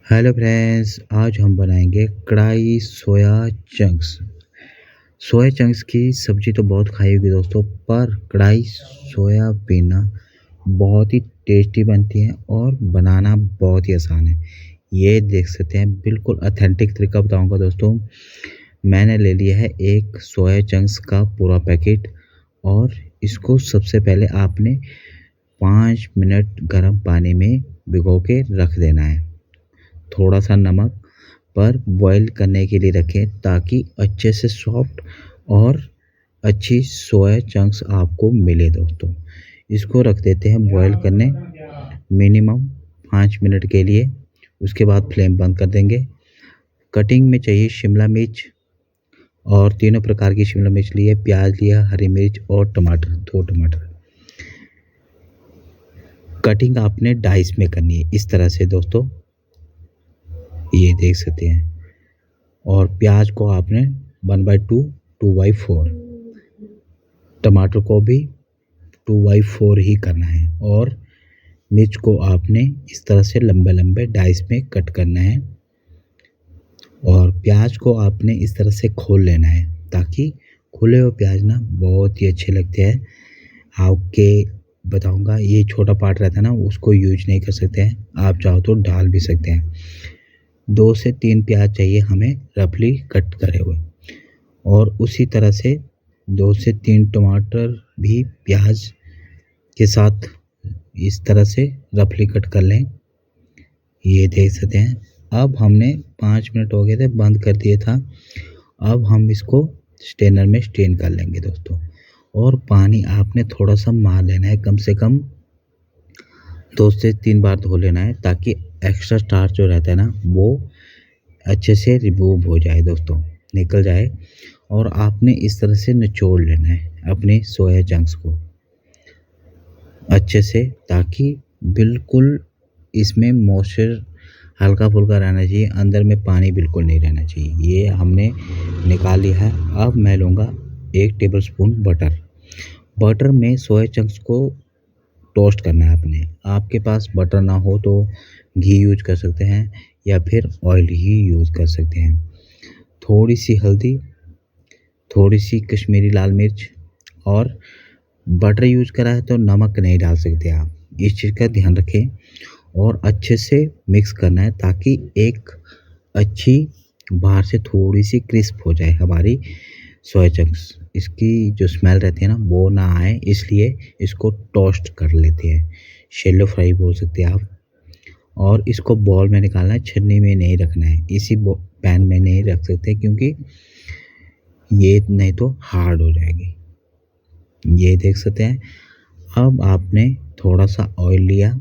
Hello friends, आज हम बनाएंगे कढ़ाई सोया चंक्स। सोया चंक्स की सब्ज़ी तो बहुत खाई होगी दोस्तों, पर कढ़ाई सोया बीना बहुत ही टेस्टी बनती है और बनाना बहुत ही आसान है। ये देख सकते हैं, बिल्कुल ऑथेंटिक तरीका बताऊंगा दोस्तों। मैंने ले लिया है एक सोया चंक्स का पूरा पैकेट और इसको सबसे पहले आपने 5 मिनट गर्म पानी में भिगो के रख देना है। थोड़ा सा नमक पर बॉईल करने के लिए रखें ताकि अच्छे से सॉफ्ट और अच्छी सोया चंक्स आपको मिले दोस्तों। इसको रख देते हैं बॉईल करने मिनिमम 5 मिनट के लिए। उसके बाद फ्लेम बंद कर देंगे। कटिंग में चाहिए शिमला मिर्च और तीनों प्रकार की शिमला मिर्च ली है, प्याज लिया, हरी मिर्च और टमाटर, 2 टमाटर। कटिंग आपने डाइस में करनी है इस तरह से दोस्तों, ये देख सकते हैं। और प्याज को आपने 1/2 2/4, टमाटर को भी 2/4 ही करना है और मिर्च को आपने इस तरह से लंबे लंबे डाइस में कट करना है। और प्याज को आपने इस तरह से खोल लेना है ताकि खुले हुए प्याज ना बहुत ही अच्छे लगते हैं। आपके बताऊंगा, ये छोटा पार्ट रहता है ना, उसको यूज नहीं कर सकते हैं, आप चाहो तो डाल भी सकते हैं। 2 से 3 प्याज चाहिए हमें रफली कट करे हुए, और उसी तरह से 2 से 3 टमाटर भी प्याज के साथ इस तरह से रफली कट कर लें। ये देख सकते हैं। अब हमने 5 मिनट हो गए थे, बंद कर दिया था। अब हम इसको स्ट्रेनर में स्ट्रेन कर लेंगे दोस्तों। और पानी आपने थोड़ा सा मार लेना है, कम से कम 2 से 3 बार धो लेना है ताकि एक्स्ट्रा स्टार्च जो रहता है ना वो अच्छे से रिमूव हो जाए दोस्तों, निकल जाए। और आपने इस तरह से निचोड़ लेना है अपने सोया चंक्स को अच्छे से, ताकि बिल्कुल इसमें मॉइस्चर हल्का फुल्का रहना चाहिए, अंदर में पानी बिल्कुल नहीं रहना चाहिए। ये हमने निकाल लिया है। अब मैं लूँगा 1 टेबलस्पून बटर। बटर में सोया चंक्स को टोस्ट करना है अपने। आपके पास बटर ना हो तो घी यूज कर सकते हैं या फिर ऑयल ही यूज़ कर सकते हैं। थोड़ी सी हल्दी, थोड़ी सी कश्मीरी लाल मिर्च, और बटर यूज करा है तो नमक नहीं डाल सकते आप, इस चीज़ का ध्यान रखें। और अच्छे से मिक्स करना है ताकि एक अच्छी बाहर से थोड़ी सी क्रिस्प हो जाए हमारी सोया चंक्स। इसकी जो स्मेल रहती है ना वो ना आए, इसलिए इसको टोस्ट कर लेते हैं, शैलो फ्राई बोल सकते हैं आप। और इसको बॉल में निकालना है, छन्नी में नहीं रखना है, इसी पैन में नहीं रख सकते क्योंकि ये नहीं तो हार्ड हो जाएगी। ये देख सकते हैं। अब आपने थोड़ा सा ऑयल लिया,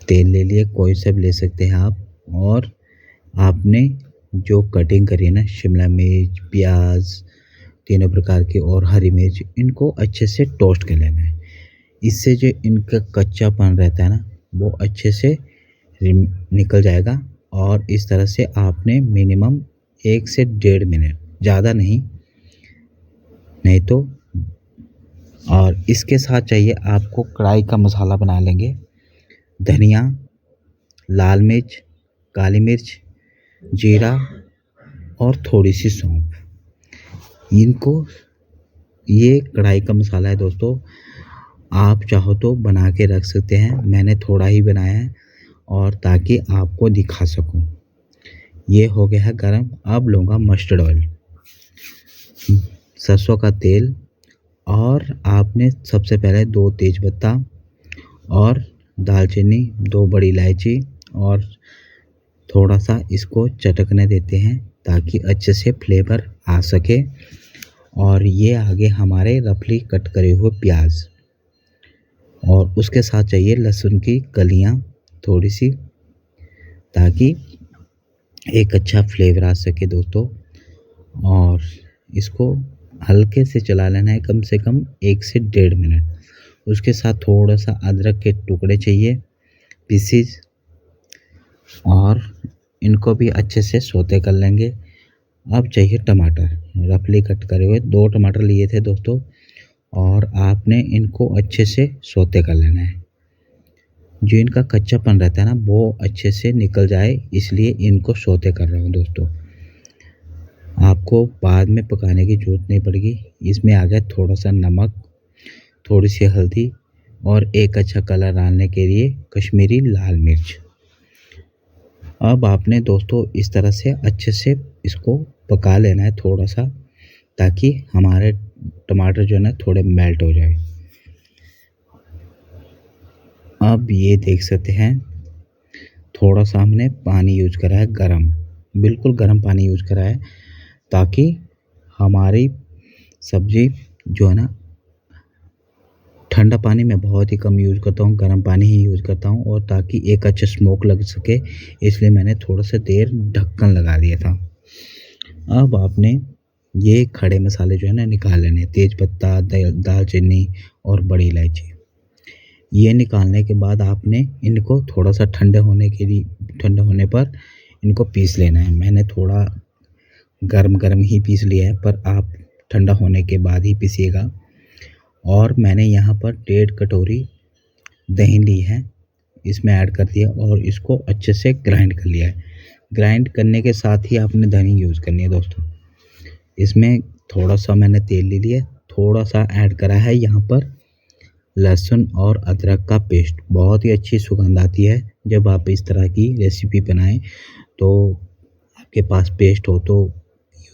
तेल ले लिया, कोई सा भी ले सकते हैं आप। और आपने जो कटिंग करी है ना शिमला मिर्च, प्याज, तीनों प्रकार की, और हरी मिर्च, इनको अच्छे से टोस्ट कर लेना है। इससे जो इनका कच्चापन रहता है ना वो अच्छे से निकल जाएगा। और इस तरह से आपने मिनिमम 1 से 1.5 मिनट, ज़्यादा नहीं, नहीं तो। और इसके साथ चाहिए आपको कढ़ाई का मसाला बना लेंगे। धनिया, लाल मिर्च, काली मिर्च, जीरा और थोड़ी सी सौंफ। इनको, ये कढ़ाई का मसाला है दोस्तों, आप चाहो तो बना के रख सकते हैं। मैंने थोड़ा ही बनाया है और ताकि आपको दिखा सकूं। ये हो गया है गरम। अब लूँगा मस्टर्ड ऑयल, सरसों का तेल, और आपने सबसे पहले 2 तेज़पत्ता और दालचीनी, 2 बड़ी इलायची, और थोड़ा सा इसको चटकने देते हैं ताकि अच्छे से फ्लेवर आ सके। और ये आगे हमारे रफली कट करे हुए प्याज, और उसके साथ चाहिए लहसुन की कलियां थोड़ी सी, ताकि एक अच्छा फ्लेवर आ सके दोस्तों। और इसको हल्के से चला लेना है कम से कम 1 से 1.5 मिनट। उसके साथ थोड़ा सा अदरक के टुकड़े चाहिए, पीसीज, और इनको भी अच्छे से सौते कर लेंगे। अब चाहिए टमाटर, रफली कट करे हुए 2 टमाटर लिए थे दोस्तों, और आपने इनको अच्छे से सौते कर लेना है। जो इनका कच्चापन रहता है ना वो अच्छे से निकल जाए, इसलिए इनको सौते कर रहा हूँ दोस्तों। आपको बाद में पकाने की ज़रूरत नहीं पड़ेगी। इसमें आ गया थोड़ा सा नमक, थोड़ी सी हल्दी और एक अच्छा कलर डालने के लिए कश्मीरी लाल मिर्च। अब आपने दोस्तों इस तरह से अच्छे से इसको पका लेना है थोड़ा सा, ताकि हमारे टमाटर जो है ना थोड़े मेल्ट हो जाए। अब ये देख सकते हैं थोड़ा सा हमने पानी यूज़ करा है गरम, बिल्कुल गरम पानी यूज़ करा है, ताकि हमारी सब्ज़ी जो है ना, ठंडा पानी मैं बहुत ही कम यूज़ करता हूँ, गर्म पानी ही यूज़ करता हूँ, और ताकि एक अच्छा स्मोक लग सके इसलिए मैंने थोड़ा सा देर ढक्कन लगा दिया था। अब आपने ये खड़े मसाले जो है ना निकाल लेने, तेज़पत्ता, दालचीनी और बड़ी इलायची। ये निकालने के बाद आपने इनको थोड़ा सा ठंडे होने पर इनको पीस लेना है। मैंने थोड़ा गरम ही पीस लिया है, पर आप ठंडा होने के बाद ही पीसिएगा। और मैंने यहाँ पर 1.5 कटोरी दही ली है, इसमें ऐड कर दिया और इसको अच्छे से ग्राइंड कर लिया है। ग्राइंड करने के साथ ही आपने दही यूज़ करनी है दोस्तों। इसमें थोड़ा सा मैंने तेल ले लिया, थोड़ा सा ऐड करा है यहाँ पर लहसुन और अदरक का पेस्ट। बहुत ही अच्छी सुगंध आती है जब आप इस तरह की रेसिपी बनाएं। तो आपके पास पेस्ट हो तो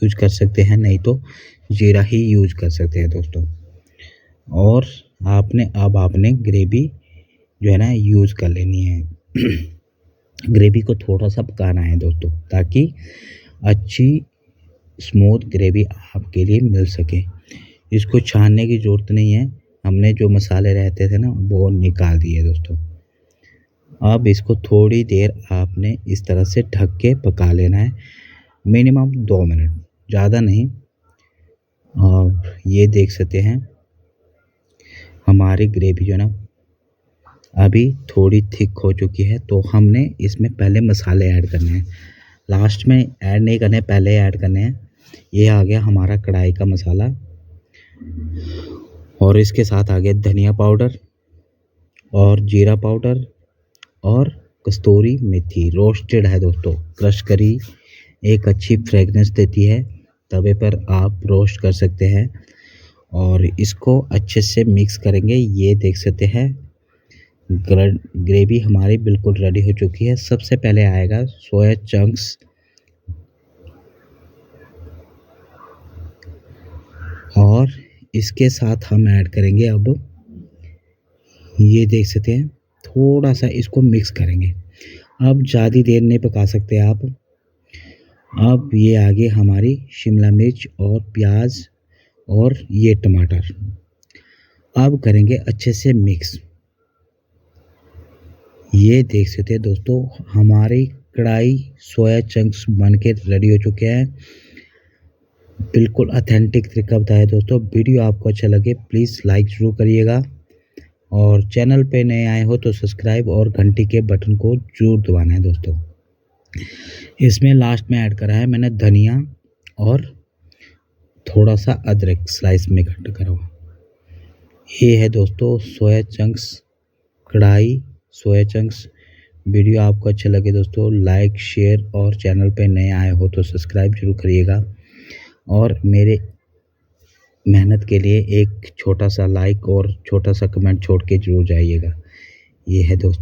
यूज कर सकते हैं, नहीं तो जीरा ही यूज कर सकते हैं दोस्तों। और आपने ग्रेवी जो है ना यूज़ कर लेनी है। ग्रेवी को थोड़ा सा पकाना है दोस्तों, ताकि अच्छी स्मूथ ग्रेवी आपके लिए मिल सके। इसको छानने की ज़रूरत नहीं है, हमने जो मसाले रहते थे ना वो निकाल दिए दोस्तों। अब इसको थोड़ी देर आपने इस तरह से ढक के पका लेना है, मिनिमम 2 मिनट, ज़्यादा नहीं। और ये देख सकते हैं हमारी ग्रेवी जो है ना अभी थोड़ी थिक हो चुकी है, तो हमने इसमें पहले मसाले ऐड करने हैं। लास्ट में ऐड नहीं करने, पहले ऐड करने हैं। ये आ गया हमारा कढ़ाई का मसाला, और इसके साथ आ गया धनिया पाउडर और जीरा पाउडर और कस्तूरी मेथी रोस्टेड है दोस्तों, क्रश करी। एक अच्छी फ्रेगनेंस देती है, तवे पर आप रोस्ट कर सकते हैं। और इसको अच्छे से मिक्स करेंगे। ये देख सकते हैं ग्रेवी हमारी बिल्कुल रेडी हो चुकी है। सबसे पहले आएगा सोया चंक्स, और इसके साथ हम ऐड करेंगे अब, ये देख सकते हैं थोड़ा सा इसको मिक्स करेंगे। अब ज़्यादा देर नहीं पका सकते आप। अब ये आगे हमारी शिमला मिर्च और प्याज और ये टमाटर, अब करेंगे अच्छे से मिक्स। ये देख सकते हैं दोस्तों हमारी कढ़ाई सोया चंक्स बन के रेडी हो चुके हैं। बिल्कुल ऑथेंटिक तरीका बताया दोस्तों। वीडियो आपको अच्छा लगे प्लीज़ लाइक ज़रूर करिएगा, और चैनल पे नए आए हो तो सब्सक्राइब और घंटी के बटन को ज़रूर दबाना है दोस्तों। इसमें लास्ट में ऐड करा है मैंने धनिया और थोड़ा सा अदरक स्लाइस में कट करा हुआ। ये है दोस्तों सोया चंक्स, कढ़ाई सोया चंक्स। वीडियो आपको अच्छा लगे दोस्तों लाइक शेयर, और चैनल पे नए आए हो तो सब्सक्राइब जरूर करिएगा, और मेरे मेहनत के लिए एक छोटा सा लाइक और छोटा सा कमेंट छोड़ के जरूर जाइएगा। ये है दोस्तों।